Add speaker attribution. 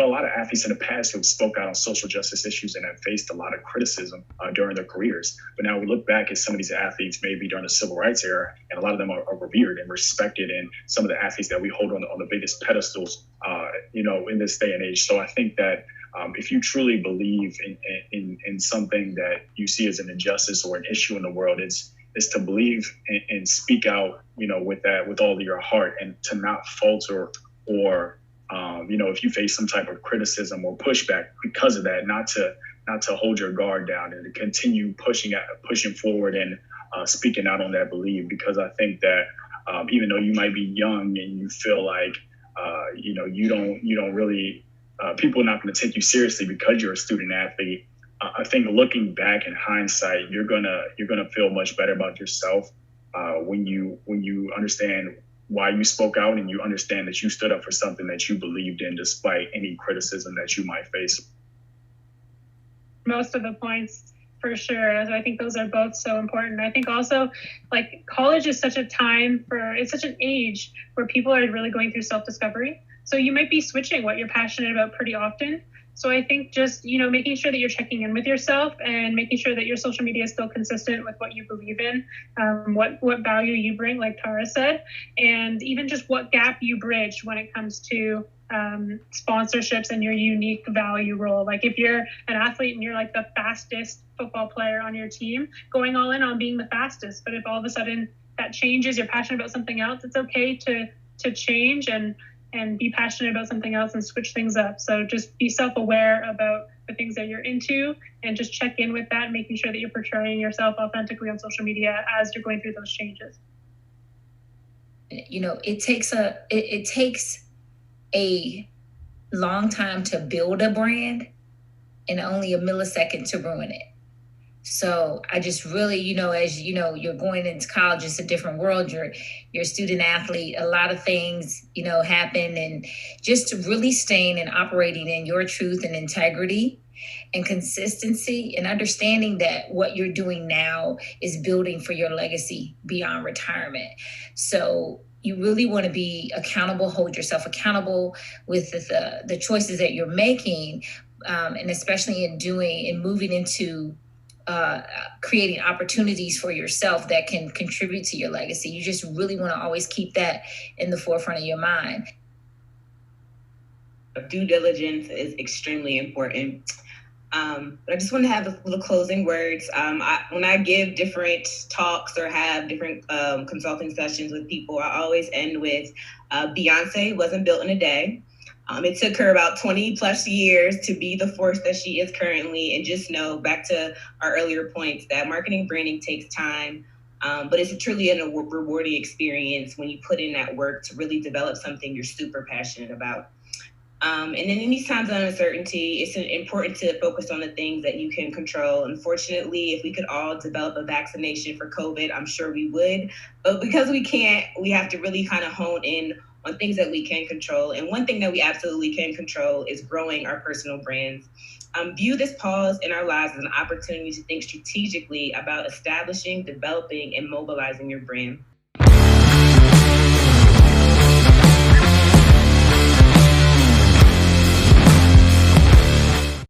Speaker 1: a lot of athletes in the past who spoke out on social justice issues and have faced a lot of criticism during their careers. But now we look back at some of these athletes, maybe during the civil rights era, and a lot of them are revered and respected. And some of the athletes that we hold on the biggest pedestals, in this day and age. So I think that if you truly believe in something that you see as an injustice or an issue in the world, is to believe and speak out, with all of your heart, and to not falter or if you face some type of criticism or pushback because of that, not to hold your guard down and to continue pushing forward and speaking out on that belief. Because I think that even though you might be young and you feel like you don't really people are not going to take you seriously because you're a student athlete. I think looking back in hindsight, you're gonna feel much better about yourself when you understand why you spoke out, and you understand that you stood up for something that you believed in despite any criticism that you might face.
Speaker 2: Most of the points, for sure. I think those are both so important. I think also, like, college is such a time it's such an age where people are really going through self-discovery. So you might be switching what you're passionate about pretty often. So I think just, making sure that you're checking in with yourself and making sure that your social media is still consistent with what you believe in, what value you bring, like Tara said, and even just what gap you bridge when it comes to sponsorships and your unique value role. Like if you're an athlete and you're like the fastest football player on your team, going all in on being the fastest. But if all of a sudden that changes, you're passionate about something else, it's okay to change and be passionate about something else and switch things up. So just be self-aware about the things that you're into and just check in with that, making sure that you're portraying yourself authentically on social media as you're going through those changes.
Speaker 3: It takes a long time to build a brand and only a millisecond to ruin it. So I just really, as you're going into college, it's a different world. You're a student athlete. A lot of things, happen, and just really staying and operating in your truth and integrity and consistency, and understanding that what you're doing now is building for your legacy beyond retirement. So you really want to be accountable, hold yourself accountable with the choices that you're making, and especially in moving into creating opportunities for yourself that can contribute to your legacy. You just really want to always keep that in the forefront of your mind.
Speaker 4: Due diligence is extremely important. But I just want to have a little closing words. When I give different talks or have different consulting sessions with people, I always end with Beyonce wasn't built in a day. It took her about 20 plus years to be the force that she is currently. And just know, back to our earlier points, that marketing branding takes time, but it's truly a rewarding experience when you put in that work to really develop something you're super passionate about. And then in these times of uncertainty, it's important to focus on the things that you can control. Unfortunately, if we could all develop a vaccination for COVID, I'm sure we would. But because we can't, we have to really kind of hone in on things that we can control. And one thing that we absolutely can control is growing our personal brands. View this pause in our lives as an opportunity to think strategically about establishing, developing, and mobilizing your brand.